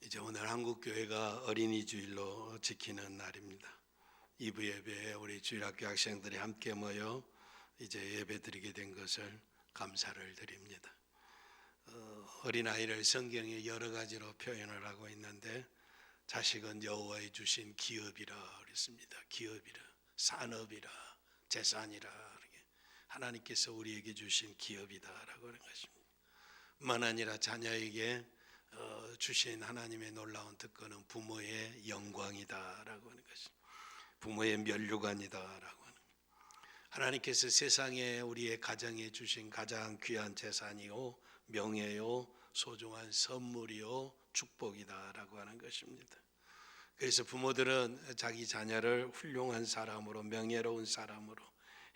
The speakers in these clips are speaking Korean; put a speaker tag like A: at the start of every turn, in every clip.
A: 이제 오늘 한국교회가 어린이 주일로 지키는 날입니다. 2부 예배에 우리 주일학교 학생들이 함께 모여 이제 예배드리게 된 것을 감사를 드립니다. 어린아이를 성경에 여러 가지로 표현을 하고 있는데 자식은 여호와의 주신 기업이라 그랬습니다. 기업이라, 산업이라, 재산이라, 이렇게 하나님께서 우리에게 주신 기업이다라고 하는 것입니다. 뿐만 아니라 자녀에게 주신 하나님의 놀라운 특권은 부모의 영광이다라고 하는 것입니다. 부모의 면류관이다라고 하는 것. 하나님께서 세상에 우리의 가정에 주신 가장 귀한 재산이요, 명예요, 소중한 선물이요, 축복이다라고 하는 것입니다. 그래서 부모들은 자기 자녀를 훌륭한 사람으로, 명예로운 사람으로,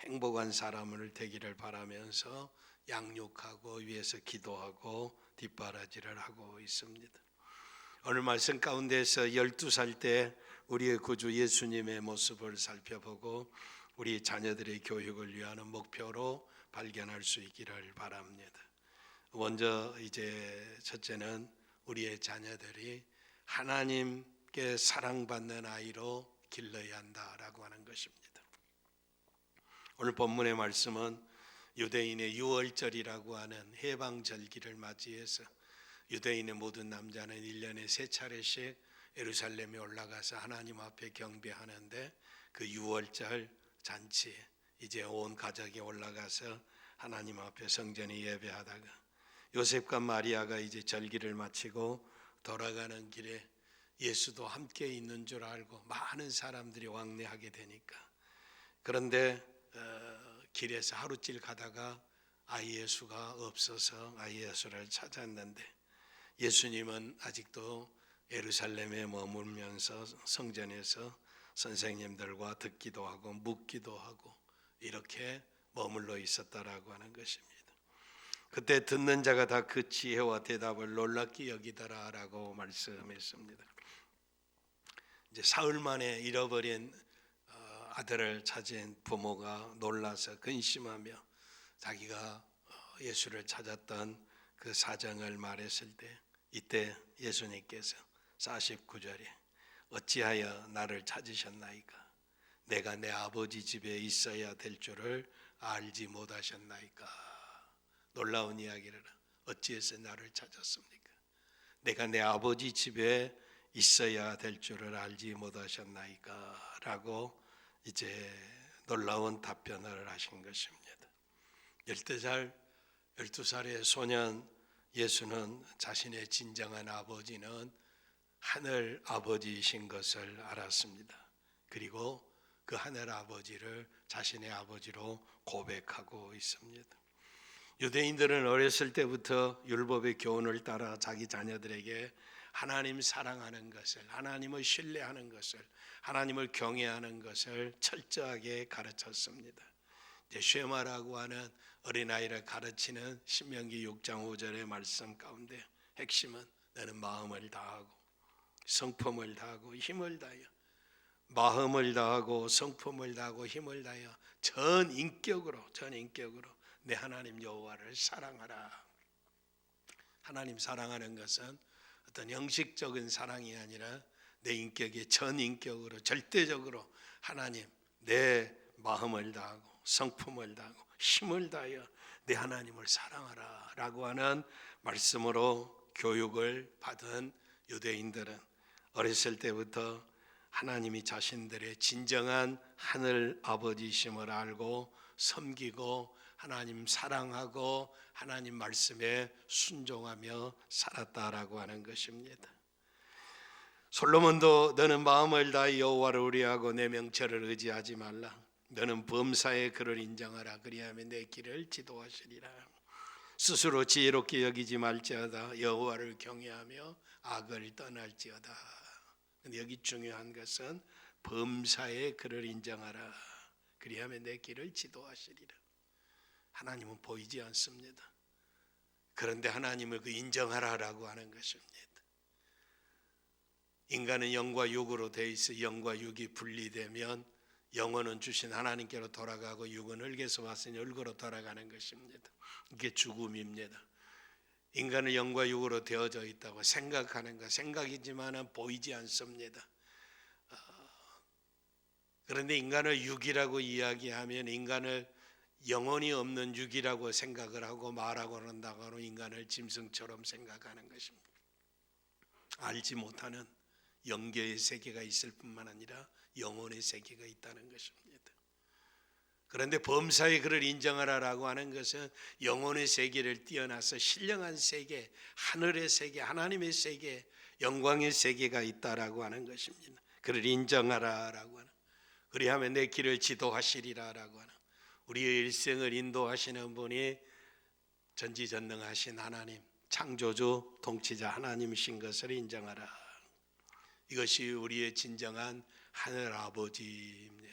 A: 행복한 사람을 되기를 바라면서 양육하고 위해서 기도하고 뒷바라지를 하고 있습니다. 오늘 말씀 가운데서 12살 때 우리의 구주 예수님의 모습을 살펴보고 우리 자녀들의 교육을 위한 목표로 발견할 수 있기를 바랍니다. 먼저 이제 첫째는 우리의 자녀들이 하나님께 사랑받는 아이로 길러야 한다라고 하는 것입니다. 오늘 본문의 말씀은 유대인의 유월절이라고 하는 해방절기를 맞이해서 유대인의 모든 남자는 1년에 3차례씩 예루살렘에 올라가서 하나님 앞에 경배하는데 그 유월절 잔치에 이제 온 가족이 올라가서 하나님 앞에 성전에 예배하다가 요셉과 마리아가 이제 절기를 마치고 돌아가는 길에 예수도 함께 있는 줄 알고 많은 사람들이 왕래하게 되니까 그런데 길에서 하루길 가다가 아이 예수가 없어서 아이 예수를 찾았는데 예수님은 아직도 예루살렘에 머물면서 성전에서 선생님들과 듣기도 하고 묻기도 하고 이렇게 머물러 있었다라고 하는 것입니다. 그때 듣는 자가 다 그 지혜와 대답을 놀랍게 여기더라라고 말씀했습니다. 이제 사흘 만에 잃어버린 아들을 찾은 부모가 놀라서 근심하며 자기가 예수를 찾았던 그 사정을 말했을 때 이때 예수님께서 49절에 어찌하여 나를 찾으셨나이까? 내가 내 아버지 집에 있어야 될 줄을 알지 못하셨나이까? 놀라운 이야기를 어찌해서 나를 찾았습니까? 내가 내 아버지 집에 있어야 될 줄을 알지 못하셨나이까? 라고 이제 놀라운 답변을 하신 것입니다. 12살의 소년 예수는 자신의 진정한 아버지는 하늘 아버지이신 것을 알았습니다. 그리고 그 하늘 아버지를 자신의 아버지로 고백하고 있습니다. 유대인들은 어렸을 때부터 율법의 교훈을 따라 자기 자녀들에게 하나님 사랑하는 것을, 하나님을 신뢰하는 것을, 하나님을 경외하는 것을 철저하게 가르쳤습니다. 이제 쉐마라고 하는 어린아이를 가르치는 신명기 6장 5절의 말씀 가운데 핵심은 너는 마음을 다하고 성품을 다하고 힘을 다하여 마음을 다하고 성품을 다하고 힘을 다하여 전 인격으로 내 하나님 여호와를 사랑하라. 하나님 사랑하는 것은 어떤 형식적인 사랑이 아니라 내 인격의 전 인격으로 절대적으로 하나님 내 마음을 다하고 성품을 다하고 힘을 다하여 내 하나님을 사랑하라 라고 하는 말씀으로 교육을 받은 유대인들은 어렸을 때부터 하나님이 자신들의 진정한 하늘 아버지심을 알고 섬기고 하나님 사랑하고 하나님 말씀에 순종하며 살았다라고 하는 것입니다. 솔로몬도 너는 마음을 다해 여호와를 의뢰하고 내 명철을 의지하지 말라. 너는 범사의 그를 인정하라. 그리하면 내 길을 지도하시리라. 스스로 지혜롭게 여기지 말지어다. 여호와를 경외하며 악을 떠날지어다. 근데 여기 중요한 것은 범사의 그를 인정하라. 그리하면 내 길을 지도하시리라. 하나님은 보이지 않습니다. 그런데 하나님을 그 인정하라라고 하는 것입니다. 인간은 영과 육으로 되어 있어 영과 육이 분리되면 영혼은 주신 하나님께로 돌아가고 육은 흙에서 왔으니 흙으로 돌아가는 것입니다. 이게 죽음입니다. 인간은 영과 육으로 되어져 있다고 생각하는 것, 생각이지만은 보이지 않습니다. 그런데 인간을 육이라고 이야기하면 인간을 영혼이 없는 육이라고 생각을 하고 말하고 그런다고 인간을 짐승처럼 생각하는 것입니다. 알지 못하는 영계의 세계가 있을 뿐만 아니라 영혼의 세계가 있다는 것입니다. 그런데 범사에 그를 인정하라라고 하는 것은 영혼의 세계를 뛰어나서 신령한 세계, 하늘의 세계, 하나님의 세계, 영광의 세계가 있다라고 하는 것입니다. 그를 인정하라라고 하는, 그리하면 내 길을 지도하시리라라고 하는, 우리의 일생을 인도하시는 분이 전지전능하신 하나님, 창조주 통치자 하나님이신 것을 인정하라. 이것이 우리의 진정한 하늘 아버지입니다.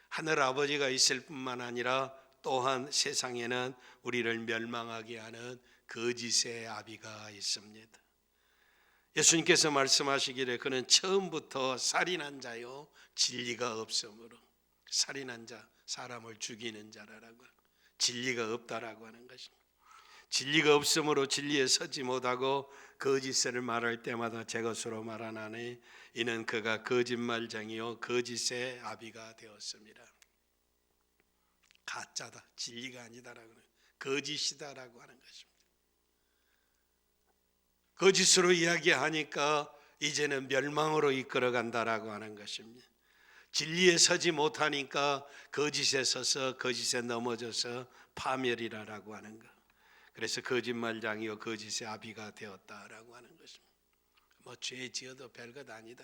A: 하늘 아버지가 있을 뿐만 아니라 또한 세상에는 우리를 멸망하게 하는 거짓의 아비가 있습니다. 예수님께서 말씀하시기를 그는 처음부터 살인한 자요 진리가 없으므로, 살인한 자, 사람을 죽이는 자라고, 진리가 없다라고 하는 것입니다. 진리가 없으므로 진리에 서지 못하고 거짓을 말할 때마다 제 것으로 말하나니 이는 그가 거짓말쟁이요 거짓의 아비가 되었습니다. 가짜다, 진리가 아니다라고 하는, 거짓이다라고 하는 것입니다. 거짓으로 이야기하니까 이제는 멸망으로 이끌어간다라고 하는 것입니다. 진리에 서지 못하니까 거짓에 서서 거짓에 넘어져서 파멸이라고 하는 것. 그래서 거짓말장이요 거짓의 아비가 되었다라고 하는 것입니다. 뭐 죄 지어도 별것 아니다.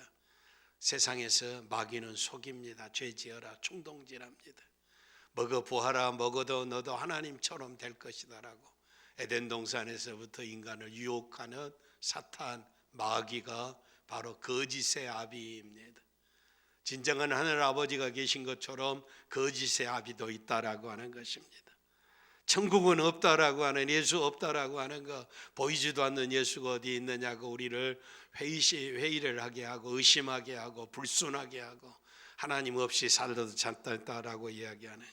A: 세상에서 마귀는 속입니다. 죄 지어라, 충동질합니다. 먹어 보아라, 먹어도 너도 하나님처럼 될 것이다라고 에덴 동산에서부터 인간을 유혹하는 사탄, 마귀가 바로 거짓의 아비입니다. 진정한 하늘 아버지가 계신 것처럼 거짓의 아비도 있다라고 하는 것입니다. 천국은 없다라고 하는, 예수 없다라고 하는 거, 보이지도 않는 예수가 어디 있느냐고 우리를 회의를 하게 하고 의심하게 하고 불순하게 하고 하나님 없이 살아도 괜찮다라고 이야기하는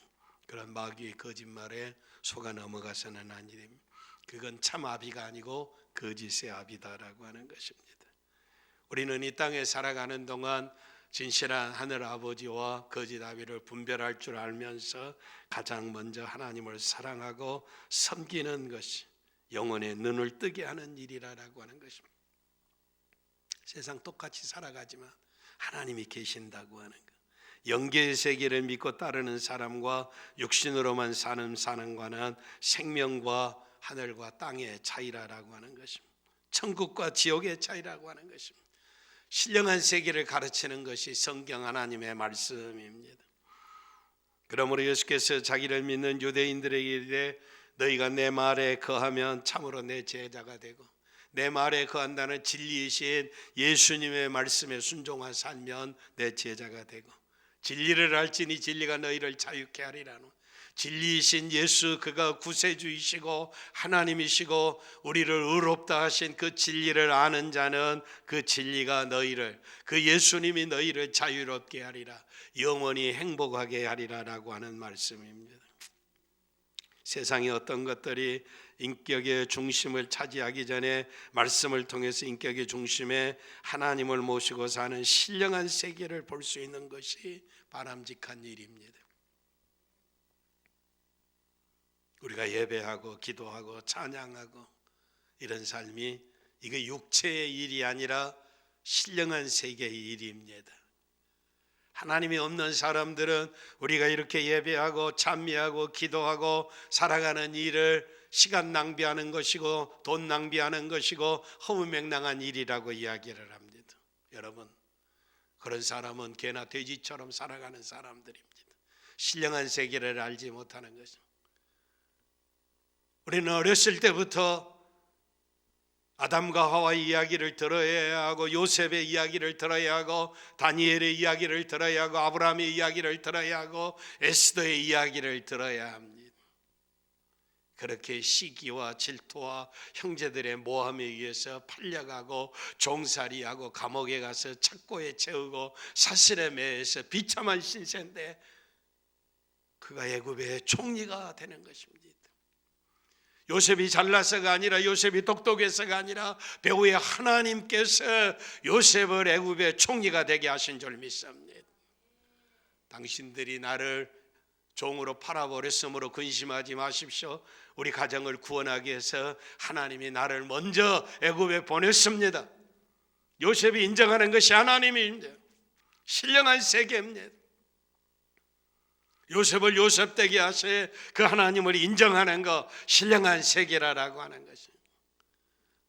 A: 그런 마귀의 거짓말에 속아 넘어가서는 아니 됩니다. 그건 참 아비가 아니고 거짓의 아비다라고 하는 것입니다. 우리는 이 땅에 살아가는 동안 진실한 하늘 아버지와 거짓 아비를 분별할 줄 알면서 가장 먼저 하나님을 사랑하고 섬기는 것이 영혼의 눈을 뜨게 하는 일이라고 하는 것입니다. 세상 똑같이 살아가지만 하나님이 계신다고 하는 것, 영계의 세계를 믿고 따르는 사람과 육신으로만 사는 사람과는 생명과 하늘과 땅의 차이라고 하는 것입니다. 천국과 지옥의 차이라고 하는 것입니다. 신령한 세계를 가르치는 것이 성경 하나님의 말씀입니다. 그러므로 예수께서 자기를 믿는 유대인들에게 이르되 너희가 내 말에 거하면 참으로 내 제자가 되고, 내 말에 거한다는 진리이신 예수님의 말씀에 순종하여 살면 내 제자가 되고, 진리를 알지니 진리가 너희를 자유케 하리라는, 진리이신 예수, 그가 구세주이시고 하나님이시고 우리를 의롭다 하신 그 진리를 아는 자는 그 진리가 너희를, 그 예수님이 너희를 자유롭게 하리라, 영원히 행복하게 하리라라고 하는 말씀입니다. 세상의 어떤 것들이 인격의 중심을 차지하기 전에 말씀을 통해서 인격의 중심에 하나님을 모시고 사는 신령한 세계를 볼 수 있는 것이 바람직한 일입니다. 우리가 예배하고 기도하고 찬양하고 이런 삶이 이게 육체의 일이 아니라 신령한 세계의 일입니다. 하나님이 없는 사람들은 우리가 이렇게 예배하고 찬미하고 기도하고 살아가는 일을 시간 낭비하는 것이고 돈 낭비하는 것이고 허무맹랑한 일이라고 이야기를 합니다. 여러분, 그런 사람은 개나 돼지처럼 살아가는 사람들입니다. 신령한 세계를 알지 못하는 것입니다. 우리는 어렸을 때부터 아담과 하와의 이야기를 들어야 하고 요셉의 이야기를 들어야 하고 다니엘의 이야기를 들어야 하고 아브라함의 이야기를 들어야 하고 에스더의 이야기를 들어야 합니다. 그렇게 시기와 질투와 형제들의 모함에 의해서 팔려가고 종살이하고 감옥에 가서 착고에 채우고 사슬에 매여서 비참한 신세인데 그가 애굽의 총리가 되는 것입니다. 요셉이 잘나서가 아니라, 요셉이 똑똑해서가 아니라 배후에 하나님께서 요셉을 애굽의 총리가 되게 하신 줄 믿습니다. 당신들이 나를 종으로 팔아버렸으므로 근심하지 마십시오. 우리 가정을 구원하기 위해서 하나님이 나를 먼저 애굽에 보냈습니다. 요셉이 인정하는 것이 하나님입니다. 신령한 세계입니다. 요셉을 요셉되게 하셔 그 하나님을 인정하는 것, 신령한 세계라고 하는 것입니다.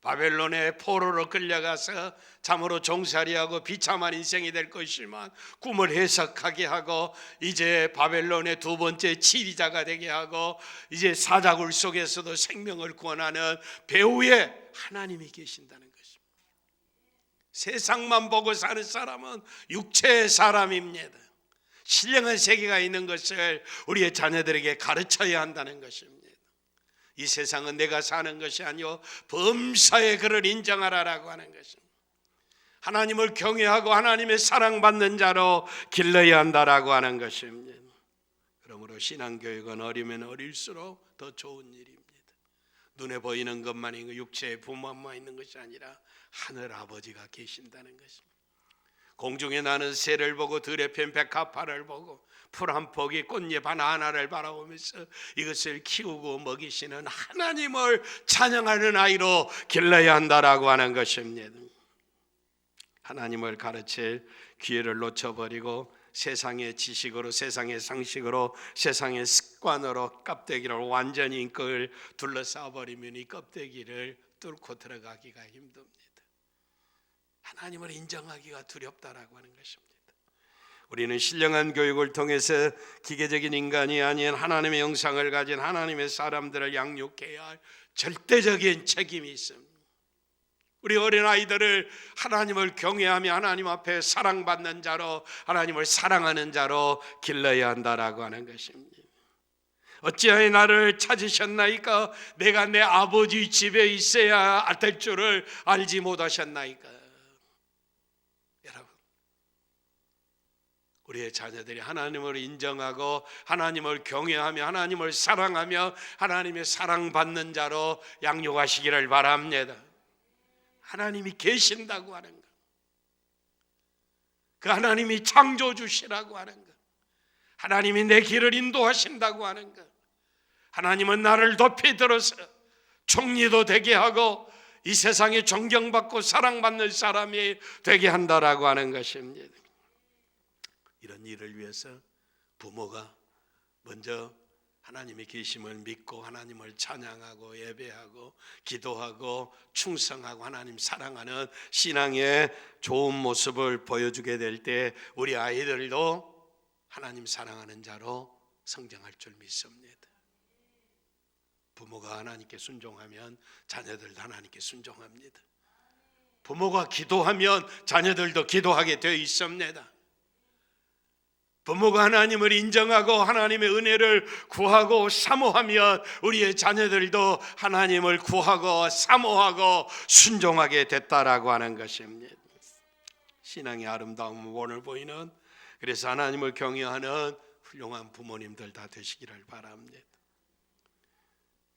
A: 바벨론의 포로로 끌려가서 참으로 종살이하고 비참한 인생이 될 것이지만 꿈을 해석하게 하고 이제 바벨론의 두 번째 치리자가 되게 하고 이제 사자굴 속에서도 생명을 구원하는 배후에 하나님이 계신다는 것입니다. 세상만 보고 사는 사람은 육체의 사람입니다. 신령한 세계가 있는 것을 우리의 자녀들에게 가르쳐야 한다는 것입니다. 이 세상은 내가 사는 것이 아니요 범사의 그를 인정하라라고 하는 것입니다. 하나님을 경외하고 하나님의 사랑받는 자로 길러야 한다라고 하는 것입니다. 그러므로 신앙교육은 어리면 어릴수록 더 좋은 일입니다. 눈에 보이는 것만 있는 육체의 부모만 있는 것이 아니라 하늘 아버지가 계신다는 것입니다. 공중에 나는 새를 보고 들에 핀 백합화를 보고 풀 한 포기 꽃잎 하나하나를 바라보면서 이것을 키우고 먹이시는 하나님을 찬양하는 아이로 길러야 한다라고 하는 것입니다. 하나님을 가르칠 기회를 놓쳐버리고 세상의 지식으로, 세상의 상식으로, 세상의 습관으로 껍데기를 완전히 인격을 둘러싸버리면 이 껍데기를 뚫고 들어가기가 힘듭니다. 하나님을 인정하기가 두렵다라고 하는 것입니다. 우리는 신령한 교육을 통해서 기계적인 인간이 아닌 하나님의 형상을 가진 하나님의 사람들을 양육해야 할 절대적인 책임이 있습니다. 우리 어린아이들을 하나님을 경외하며 하나님 앞에 사랑받는 자로, 하나님을 사랑하는 자로 길러야 한다라고 하는 것입니다. 어찌하여 나를 찾으셨나이까? 내가 내 아버지 집에 있어야 될 줄을 알지 못하셨나이까? 우리의 자녀들이 하나님을 인정하고 하나님을 경외하며 하나님을 사랑하며 하나님의 사랑받는 자로 양육하시기를 바랍니다. 하나님이 계신다고 하는 것, 그 하나님이 창조주시라고 하는 것, 하나님이 내 길을 인도하신다고 하는 것, 하나님은 나를 높이 들어서 총리도 되게 하고 이 세상에 존경받고 사랑받는 사람이 되게 한다라고 하는 것입니다. 이런 일을 위해서 부모가 먼저 하나님의 계심을 믿고 하나님을 찬양하고 예배하고 기도하고 충성하고 하나님 사랑하는 신앙의 좋은 모습을 보여주게 될 때 우리 아이들도 하나님 사랑하는 자로 성장할 줄 믿습니다. 부모가 하나님께 순종하면 자녀들도 하나님께 순종합니다. 부모가 기도하면 자녀들도 기도하게 되어 있습니다. 부모가 하나님을 인정하고 하나님의 은혜를 구하고 사모하면 우리의 자녀들도 하나님을 구하고 사모하고 순종하게 됐다라고 하는 것입니다. 신앙의 아름다움을 오늘 보이는, 그래서 하나님을 경외하는 훌륭한 부모님들 다 되시기를 바랍니다.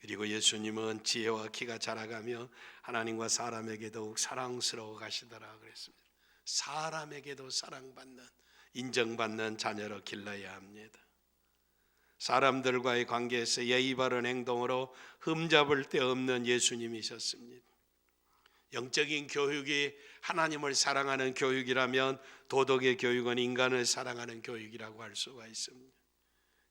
A: 그리고 예수님은 지혜와 키가 자라가며 하나님과 사람에게 더욱 사랑스러워 가시더라 그랬습니다. 사람에게도 사랑받는, 인정받는 자녀로 길러야 합니다. 사람들과의 관계에서 예의 바른 행동으로 흠잡을 데 없는 예수님이셨습니다. 영적인 교육이 하나님을 사랑하는 교육이라면 도덕의 교육은 인간을 사랑하는 교육이라고 할 수가 있습니다.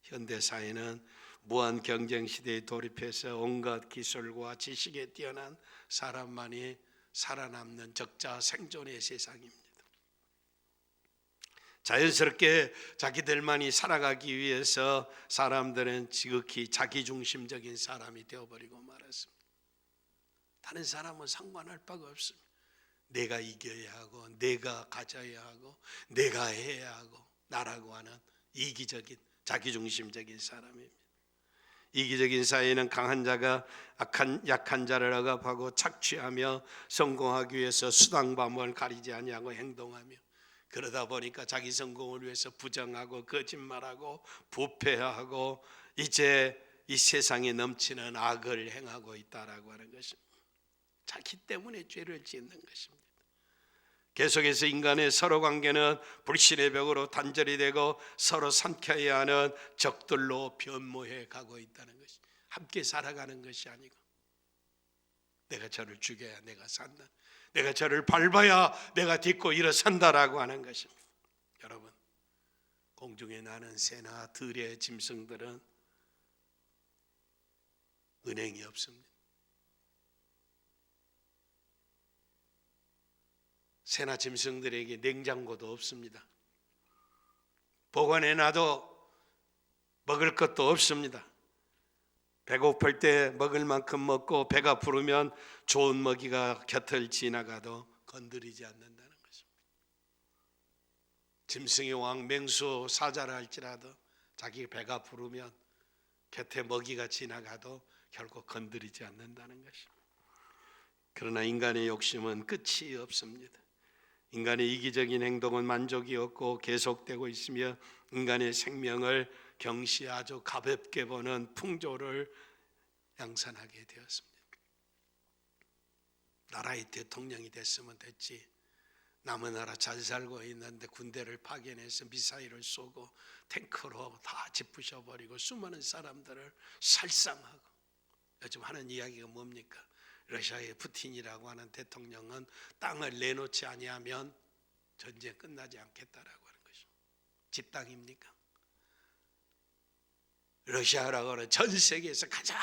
A: 현대사회는 무한 경쟁 시대에 돌입해서 온갖 기술과 지식에 뛰어난 사람만이 살아남는 적자 생존의 세상입니다. 자연스럽게 자기들만이 살아가기 위해서 사람들은 지극히 자기중심적인 사람이 되어버리고 말았습니다. 다른 사람은 상관할 바가 없습니다. 내가 이겨야 하고 내가 가져야 하고 내가 해야 하고 나라고 하는 이기적인 자기중심적인 사람입니다. 이기적인 사회는 강한 자가 약한 자를 억압하고 착취하며 성공하기 위해서 수당밤을 가리지 아니하고 행동하며, 그러다 보니까 자기 성공을 위해서 부정하고 거짓말하고 부패하고 이제 이 세상에 넘치는 악을 행하고 있다라고 하는 것입니다. 자기 때문에 죄를 짓는 것입니다. 계속해서 인간의 서로 관계는 불신의 벽으로 단절이 되고 서로 삼켜야 하는 적들로 변모해 가고 있다는 것이, 함께 살아가는 것이 아니고 내가 저를 죽여야 내가 산다, 내가 저를 밟아야 내가 딛고 일어선다라고 하는 것입니다. 여러분, 공중에 나는 새나 들의 짐승들은 은행이 없습니다. 새나 짐승들에게 냉장고도 없습니다. 보관해놔도 먹을 것도 없습니다. 배고플 때 먹을 만큼 먹고 배가 부르면 좋은 먹이가 곁을 지나가도 건드리지 않는다는 것입니다. 짐승의 왕 맹수 사자라 할지라도 자기 배가 부르면 곁에 먹이가 지나가도 결국 건드리지 않는다는 것입니다. 그러나 인간의 욕심은 끝이 없습니다. 인간의 이기적인 행동은 만족이 없고 계속되고 있으며 인간의 생명을 경시 아주 가볍게 보는 풍조를 양산하게 되었습니다. 나라의 대통령이 됐으면 됐지, 남의 나라 잘 살고 있는데 군대를 파견해서 미사일을 쏘고 탱크로 다 짓부셔버리고 수많은 사람들을 살상하고, 요즘 하는 이야기가 뭡니까? 러시아의 푸틴이라고 하는 대통령은 땅을 내놓지 아니하면 전쟁 끝나지 않겠다라고 하는 것이죠. 집 땅입니까? 러시아라고 하는 전 세계에서 가장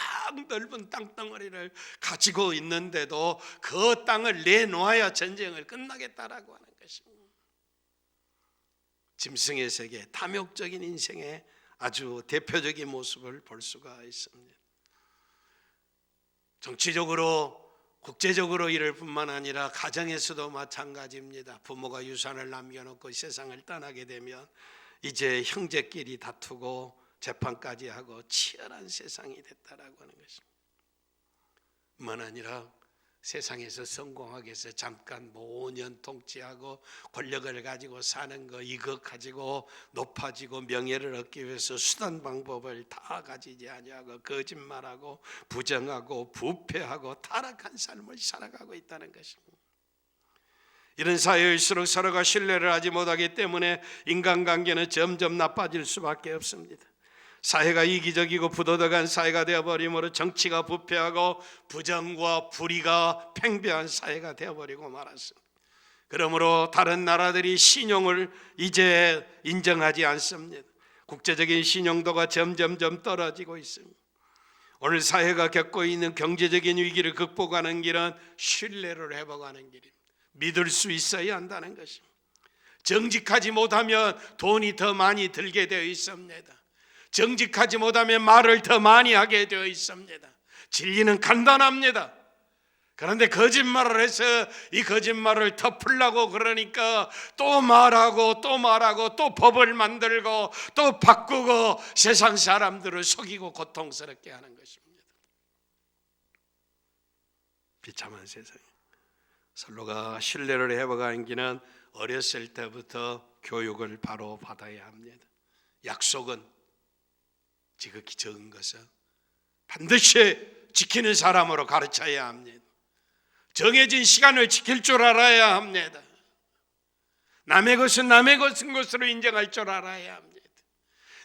A: 넓은 땅덩어리를 가지고 있는데도 그 땅을 내놓아야 전쟁을 끝나겠다라고 하는 것입니다. 짐승의 세계, 탐욕적인 인생의 아주 대표적인 모습을 볼 수가 있습니다. 정치적으로 국제적으로 이럴 뿐만 아니라 가정에서도 마찬가지입니다. 부모가 유산을 남겨놓고 세상을 떠나게 되면 이제 형제끼리 다투고 재판까지 하고 치열한 세상이 됐다라고 하는 것입니다. 뿐만 아니라 세상에서 성공하기 위해서 잠깐 5년 통치하고 권력을 가지고 사는 거, 이것 가지고 높아지고 명예를 얻기 위해서 수단 방법을 다 가지지 아니하고 거짓말하고 부정하고 부패하고 타락한 삶을 살아가고 있다는 것입니다. 이런 사회일수록 서로가 신뢰를 하지 못하기 때문에 인간관계는 점점 나빠질 수밖에 없습니다. 사회가 이기적이고 부도덕한 사회가 되어버림으로 정치가 부패하고 부정과 불의가 팽배한 사회가 되어버리고 말았습니다. 그러므로 다른 나라들이 신용을 이제 인정하지 않습니다. 국제적인 신용도가 점점점 떨어지고 있습니다. 오늘 사회가 겪고 있는 경제적인 위기를 극복하는 길은 신뢰를 회복하는 길입니다. 믿을 수 있어야 한다는 것입니다. 정직하지 못하면 돈이 더 많이 들게 되어 있습니다. 정직하지 못하면 말을 더 많이 하게 되어 있습니다. 진리는 간단합니다. 그런데 거짓말을 해서 이 거짓말을 덮으려고 그러니까 또 말하고 또 말하고 또 법을 만들고 또 바꾸고 세상 사람들을 속이고 고통스럽게 하는 것입니다. 비참한 세상. 서로가 신뢰를 회복하는 길은 어렸을 때부터 교육을 바로 받아야 합니다. 약속은 지극히 적은 것은 반드시 지키는 사람으로 가르쳐야 합니다. 정해진 시간을 지킬 줄 알아야 합니다. 남의 것은 남의 것으로 인정할 줄 알아야 합니다.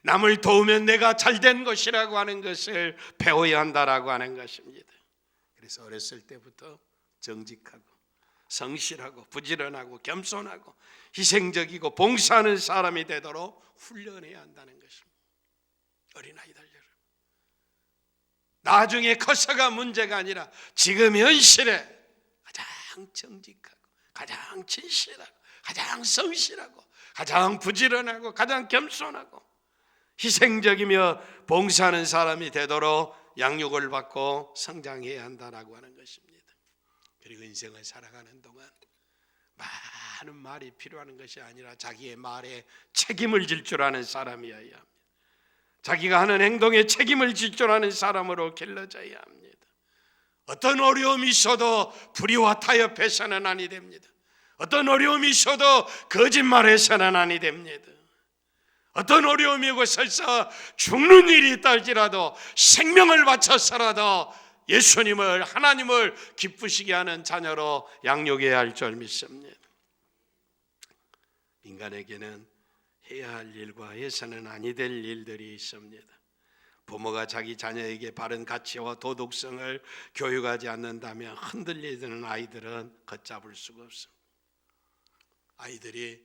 A: 남을 도우면 내가 잘된 것이라고 하는 것을 배워야 한다라고 하는 것입니다. 그래서 어렸을 때부터 정직하고 성실하고 부지런하고 겸손하고 희생적이고 봉사하는 사람이 되도록 훈련해야 한다는 것입니다. 어린아이들 여러분, 나중에 커서가 문제가 아니라 지금 현실에 가장 정직하고 가장 진실하고 가장 성실하고 가장 부지런하고 가장 겸손하고 희생적이며 봉사하는 사람이 되도록 양육을 받고 성장해야 한다라고 하는 것입니다. 그리고 인생을 살아가는 동안 많은 말이 필요한 것이 아니라 자기의 말에 책임을 질 줄 아는 사람이어야 합니다. 자기가 하는 행동에 책임을 질 줄 아는 사람으로 길러져야 합니다. 어떤 어려움이 있어도 불의와 타협해서는 아니 됩니다. 어떤 어려움이 있어도 거짓말해서는 아니 됩니다. 어떤 어려움이 오고 설사 죽는 일이 있다 할지라도 생명을 바쳐서라도 예수님을, 하나님을 기쁘시게 하는 자녀로 양육해야 할 줄 믿습니다. 인간에게는 해야 할 일과 해서는 아니 될 일들이 있습니다. 부모가 자기 자녀에게 바른 가치와 도덕성을 교육하지 않는다면 흔들리는 아이들은 걷잡을 수가 없습니다. 아이들이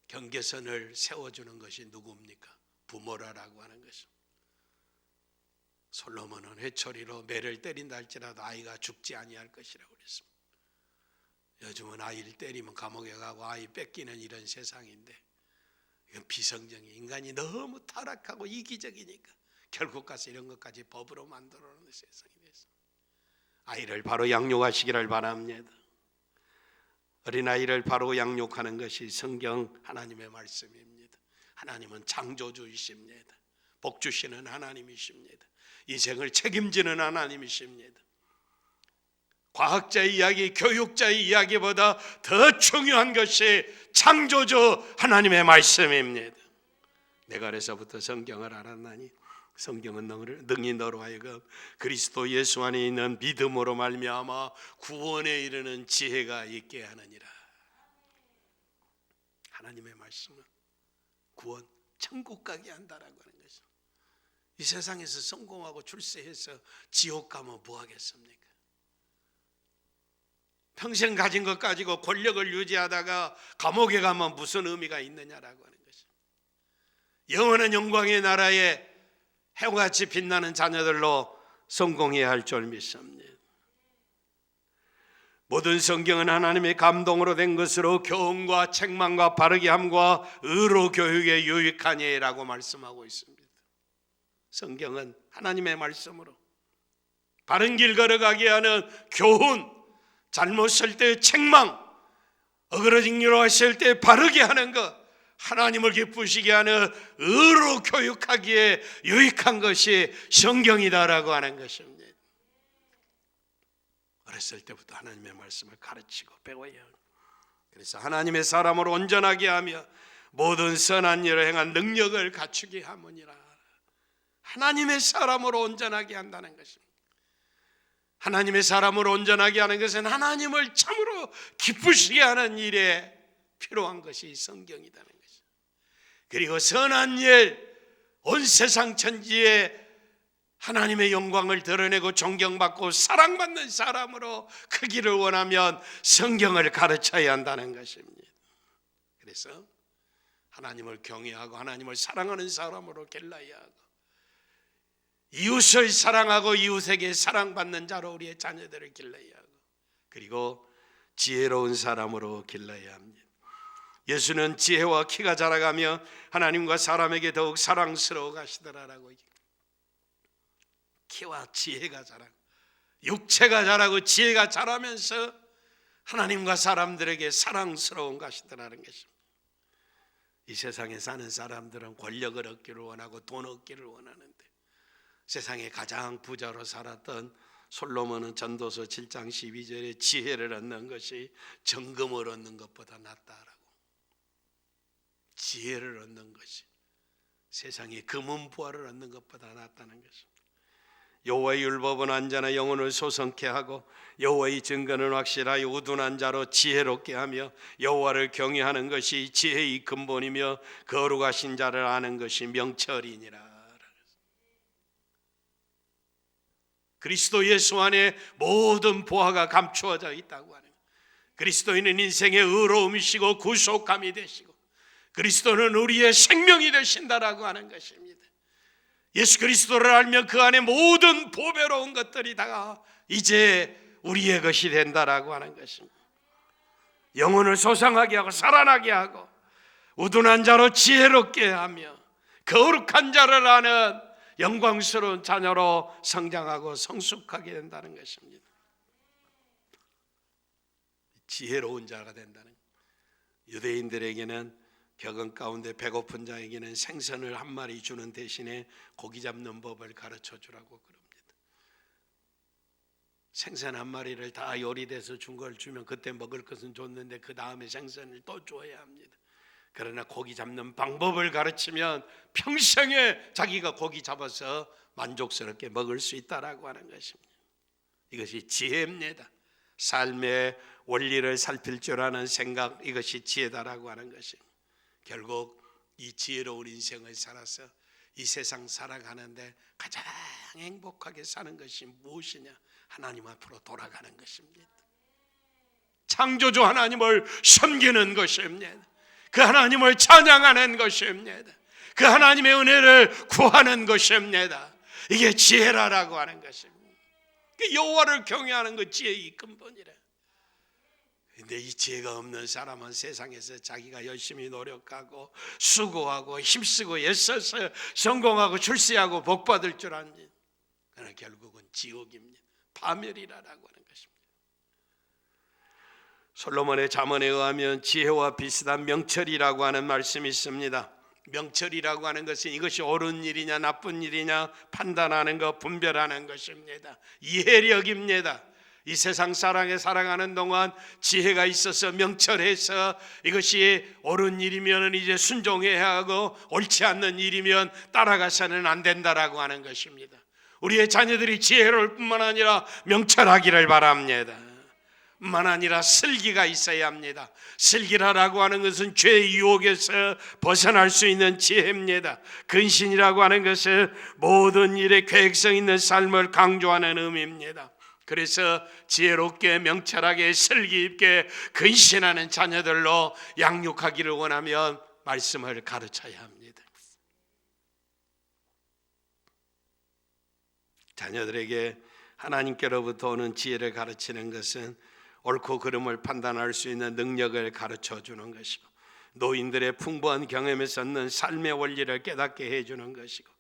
A: 경계선을 세워주는 것이 누구입니까? 부모라고 하는 것입니다. 솔로몬은 회초리로 매를 때린다 할지라도 아이가 죽지 아니할 것이라고 그랬습니다. 요즘은 아이를 때리면 감옥에 가고 아이 뺏기는 이런 세상인데, 이건 비성정이, 인간이 너무 타락하고 이기적이니까 결국 가서 이런 것까지 법으로 만들어 놓는 세상이 됐습니다. 아이를 바로 양육하시기를 바랍니다. 어린아이를 바로 양육하는 것이 성경 하나님의 말씀입니다. 하나님은 창조주이십니다. 복 주시는 하나님이십니다. 인생을 책임지는 하나님이십니다. 과학자의 이야기, 교육자의 이야기보다 더 중요한 것이 창조주 하나님의 말씀입니다. 내가 그래서부터 성경을 알았나니 성경은 능히 너로 하여금 그리스도 예수 안에 있는 믿음으로 말미암아 구원에 이르는 지혜가 있게 하느니라. 하나님의 말씀은 구원, 천국 가게 한다라고 하는 것이죠. 이 세상에서 성공하고 출세해서 지옥 가면 뭐 하겠습니까? 평생 가진 것 가지고 권력을 유지하다가 감옥에 가면 무슨 의미가 있느냐라고 하는 것이죠. 영원한 영광의 나라에 해와같이 빛나는 자녀들로 성공해야 할 줄 믿습니다. 모든 성경은 하나님의 감동으로 된 것으로 교훈과 책망과 바르게 함과 의로 교육에 유익하니라고 말씀하고 있습니다. 성경은 하나님의 말씀으로 바른 길 걸어가게 하는 교훈, 잘못 쓸 때 책망, 어그러진 일로 했을 때 바르게 하는 것, 하나님을 기쁘시게 하는 의로 교육하기에 유익한 것이 성경이다라고 하는 것입니다. 어렸을 때부터 하나님의 말씀을 가르치고 배워야 합니다. 그래서 하나님의 사람으로 온전하게 하며 모든 선한 일을 행한 능력을 갖추게 하느니라. 하나님의 사람으로 온전하게 한다는 것입니다. 하나님의 사람으로 온전하게 하는 것은 하나님을 참으로 기쁘시게 하는 일에 필요한 것이 성경이라는 것입니다. 그리고 선한 일, 온 세상 천지에 하나님의 영광을 드러내고 존경받고 사랑받는 사람으로 크기를 원하면 성경을 가르쳐야 한다는 것입니다. 그래서 하나님을 경외하고 하나님을 사랑하는 사람으로 길러야 하고, 이웃을 사랑하고 이웃에게 사랑받는 자로 우리의 자녀들을 길러야 하고, 그리고 지혜로운 사람으로 길러야 합니다. 예수는 지혜와 키가 자라가며 하나님과 사람에게 더욱 사랑스러워 가시더라라고. 키와 지혜가 자라고 육체가 자라고 지혜가 자라면서 하나님과 사람들에게 사랑스러운 가시더라는 것입니다. 이 세상에 사는 사람들은 권력을 얻기를 원하고 돈 얻기를 원하는데, 세상에 가장 부자로 살았던 솔로몬은 전도서 7장 12절에 지혜를 얻는 것이 정금을 얻는 것보다 낫다라고. 지혜를 얻는 것이 세상에 금은 부활을 얻는 것보다 낫다는 것입니다. 여호와의 율법은 완전한 영혼을 소성케 하고 여호와의 증거는 확실하여 우둔한 자로 지혜롭게 하며 여호와를 경외하는 것이 지혜의 근본이며 거룩하신 자를 아는 것이 명철이니라. 그리스도 예수 안에 모든 보화가 감추어져 있다고 하는, 그리스도인은 인생의 의로움이시고 구속감이 되시고 그리스도는 우리의 생명이 되신다라고 하는 것입니다. 예수 그리스도를 알면 그 안에 모든 보배로운 것들이 다 이제 우리의 것이 된다라고 하는 것입니다. 영혼을 소상하게 하고 살아나게 하고 우둔한 자로 지혜롭게 하며 거룩한 자를 아는 영광스러운 자녀로 성장하고 성숙하게 된다는 것입니다. 지혜로운 자가 된다는, 유대인들에게는 벽은 가운데 배고픈 자에게는 생선을 한 마리 주는 대신에 고기 잡는 법을 가르쳐 주라고 그럽니다. 생선 한 마리를 다 요리돼서 준 걸 주면 그때 먹을 것은 줬는데 그 다음에 생선을 또 줘야 합니다. 그러나 고기 잡는 방법을 가르치면 평생에 자기가 고기 잡아서 만족스럽게 먹을 수 있다라고 하는 것입니다. 이것이 지혜입니다. 삶의 원리를 살필 줄 아는 생각, 이것이 지혜다라고 하는 것입니다. 결국 이 지혜로운 인생을 살아서 이 세상 살아가는데 가장 행복하게 사는 것이 무엇이냐? 하나님 앞으로 돌아가는 것입니다. 창조주 하나님을 섬기는 것입니다. 그 하나님을 찬양하는 것입니다. 그 하나님의 은혜를 구하는 것입니다. 이게 지혜라라고 하는 것입니다. 여호와를 경외하는 것 지혜의 근본이라. 근데 이 지혜가 없는 사람은 세상에서 자기가 열심히 노력하고 수고하고 힘쓰고 애써서 성공하고 출세하고 복받을 줄 아니, 그러나 결국은 지옥입니다. 파멸이라고 하는 것입니다. 솔로몬의 잠언에 의하면 지혜와 비슷한 명철이라고 하는 말씀이 있습니다. 명철이라고 하는 것은 이것이 옳은 일이냐 나쁜 일이냐 판단하는 것, 분별하는 것입니다. 이해력입니다. 이 세상 사랑에 살아가는 동안 지혜가 있어서 명철해서 이것이 옳은 일이면 이제 순종해야 하고 옳지 않는 일이면 따라가서는 안 된다라고 하는 것입니다. 우리의 자녀들이 지혜로울 뿐만 아니라 명철하기를 바랍니다. 뿐만 아니라 슬기가 있어야 합니다. 슬기라고 하는 것은 죄의 유혹에서 벗어날 수 있는 지혜입니다. 근신이라고 하는 것은 모든 일에 계획성 있는 삶을 강조하는 의미입니다. 그래서 지혜롭게 명철하게 슬기 있게 근신하는 자녀들로 양육하기를 원하면 말씀을 가르쳐야 합니다. 자녀들에게 하나님께로부터 오는 지혜를 가르치는 것은 옳고 그름을 판단할 수 있는 능력을 가르쳐 주는 것이고, 노인들의 풍부한 경험에서 얻는 삶의 원리를 깨닫게 해주는 것이고,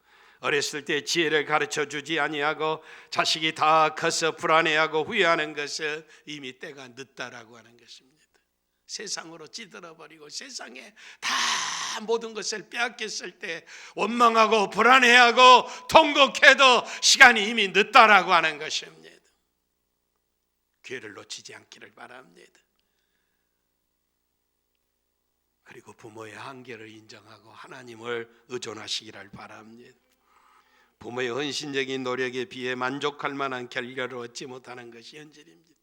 A: 어렸을 때 지혜를 가르쳐 주지 아니하고 자식이 다 커서 불안해하고 후회하는 것은 이미 때가 늦다라고 하는 것입니다. 세상으로 찌들어버리고 세상에 다 모든 것을 빼앗겼을 때 원망하고 불안해하고 통곡해도 시간이 이미 늦다라고 하는 것입니다. 기회를 놓치지 않기를 바랍니다. 그리고 부모의 한계를 인정하고 하나님을 의존하시기를 바랍니다. 부모의 헌신적인 노력에 비해 만족할 만한 결과를 얻지 못하는 것이 현실입니다.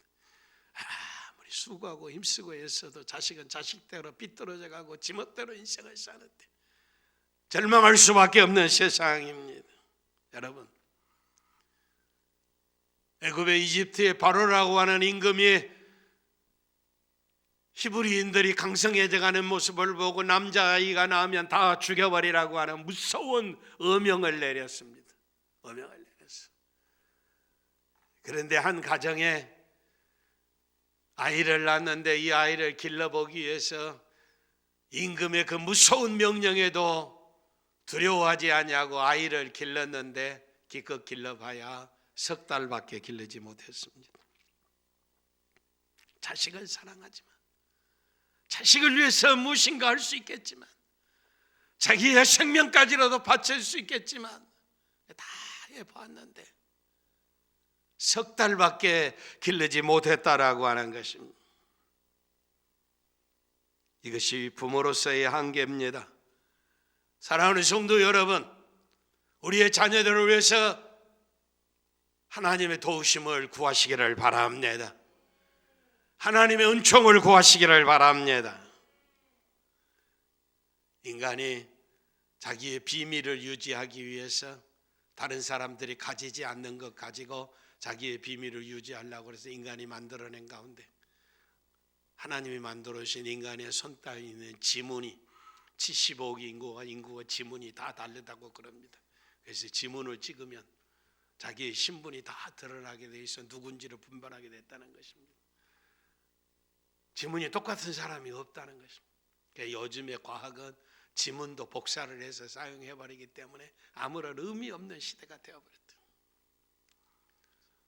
A: 아무리 수고하고 힘쓰고 애써도 자식은 자식대로 삐뚤어져 가고 지멋대로 인생을 사는데 절망할 수밖에 없는 세상입니다. 여러분, 애굽의 이집트의 바로라고 하는 임금이 히브리인들이 강성해져가는 모습을 보고 남자아이가 나오면 다 죽여버리라고 하는 무서운 어명을 내렸습니다. 어명을 내렸어. 그런데 한 가정에 아이를 낳았는데 이 아이를 길러보기 위해서 임금의 그 무서운 명령에도 두려워하지 아니하고 아이를 길렀는데 기껏 길러봐야 석 달밖에 길르지 못했습니다. 자식을 사랑하지만, 자식을 위해서 무엇인가 할 수 있겠지만, 자기의 생명까지라도 바칠 수 있겠지만 다 해봤는데 석 달밖에 길르지 못했다라고 하는 것입니다. 이것이 부모로서의 한계입니다. 사랑하는 성도 여러분, 우리의 자녀들을 위해서 하나님의 도우심을 구하시기를 바랍니다. 하나님의 은총을 구하시기를 바랍니다. 인간이 자기의 비밀을 유지하기 위해서 다른 사람들이 가지지 않는 것 가지고 자기의 비밀을 유지하려고 해서 인간이 만들어낸 가운데 하나님이 만들어주신 인간의 손 따위 있는 지문이 75억 인구가 지문이 다 다르다고 그럽니다. 그래서 지문을 찍으면 자기의 신분이 다 드러나게 돼 있어 누군지를 분별하게 됐다는 것입니다. 지문이 똑같은 사람이 없다는 것입니다. 그러니까 요즘의 과학은 지문도 복사를 해서 사용해버리기 때문에 아무런 의미 없는 시대가 되어버렸다.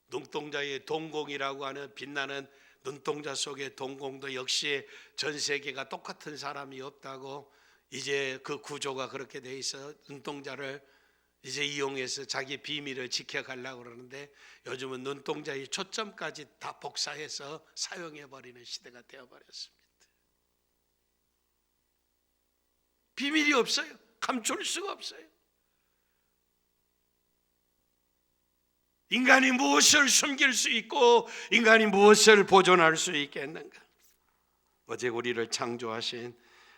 A: 눈동자의 동공이라고 하는 빛나는 눈동자 속의 동공도 역시 전 세계가 똑같은 사람이 없다고 이제 그 구조가 그렇게 돼 있어 눈동자를 이제 이용해서 자기 비밀을 지켜가려고 그러는데 요즘은 눈동자의 초점까지 다 복사해서 사용해버리는 시대가 되어버렸습니다. 비밀이 없어요. 감출 수가 없어요. 인간이 무엇을 숨길 수 있고 인간이 무엇을 보존할 수 있겠는가? 오직 우리를 창조하신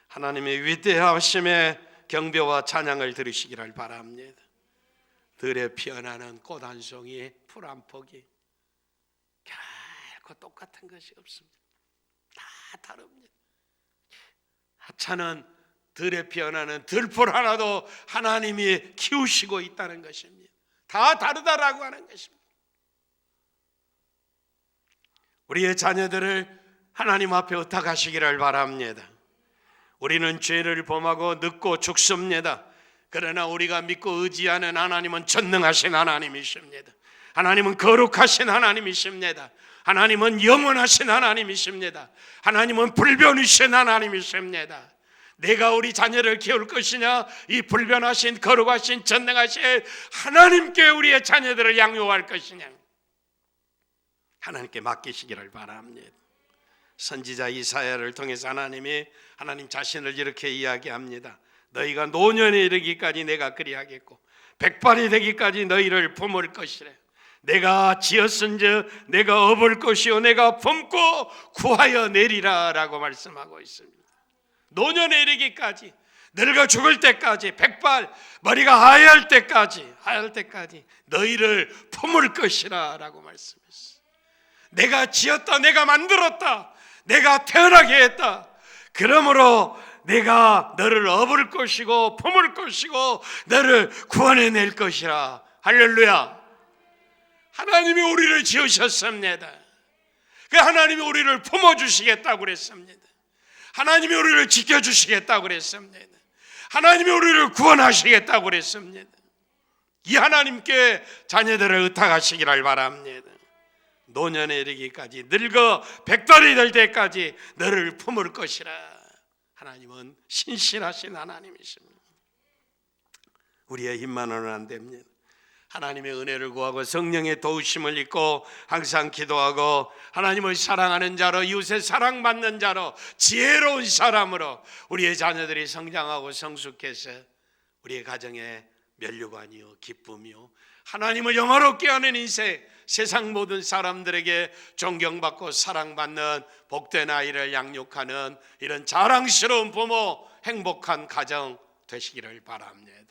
A: 하나님의 위대하심의 경배와 찬양을 들으시기를 바랍니다. 들에 피어나는 꽃 한 송이, 풀 한 폭이 결코 똑같은 것이 없습니다. 다 다릅니다. 하찮은 들에 피어나는 들풀 하나도 하나님이 키우시고 있다는 것입니다. 다 다르다라고 하는 것입니다. 우리의 자녀들을 하나님 앞에 의탁하시기를 바랍니다. 우리는 죄를 범하고 늙고 죽습니다. 그러나 우리가 믿고 의지하는 하나님은 전능하신 하나님이십니다. 하나님은 거룩하신 하나님이십니다. 하나님은 영원하신 하나님이십니다. 하나님은 불변이신 하나님이십니다. 내가 우리 자녀를 키울 것이냐, 이 불변하신 거룩하신 전능하신 하나님께 우리의 자녀들을 양육할 것이냐, 하나님께 맡기시기를 바랍니다. 선지자 이사야를 통해서 하나님 자신을 이렇게 이야기합니다. 너희가 노년에 이르기까지 내가 그리하겠고 백발이 되기까지 너희를 품을 것이래. 내가 지었은즉 내가 업을 것이요 내가 품고 구하여 내리라 라고 말씀하고 있습니다. 노년에 이르기까지, 늙어 죽을 때까지, 백발 머리가 하얄 때까지 너희를 품을 것이라 라고 말씀했어요. 내가 지었다, 내가 만들었다, 내가 태어나게 했다. 그러므로 내가 너를 업을 것이고 품을 것이고 너를 구원해낼 것이라. 할렐루야. 하나님이 우리를 지으셨습니다. 그 하나님이 우리를 품어주시겠다고 그랬습니다. 하나님이 우리를 지켜주시겠다고 그랬습니다. 하나님이 우리를 구원하시겠다고 그랬습니다. 이 하나님께 자녀들을 의탁하시기를 바랍니다. 노년에 이르기까지, 늙어 백발이 될 때까지 너를 품을 것이라. 하나님은 신실하신 하나님이십니다. 우리의 힘만으로는 안 됩니다. 하나님의 은혜를 구하고 성령의 도우심을 입고 항상 기도하고 하나님을 사랑하는 자로, 이웃의 사랑받는 자로, 지혜로운 사람으로 우리의 자녀들이 성장하고 성숙해서 우리의 가정에 면류관이요 기쁨이요 하나님을 영화롭게 하는 인생, 세상 모든 사람들에게 존경받고 사랑받는 복된 아이를 양육하는 이런 자랑스러운 부모, 행복한 가정 되시기를 바랍니다.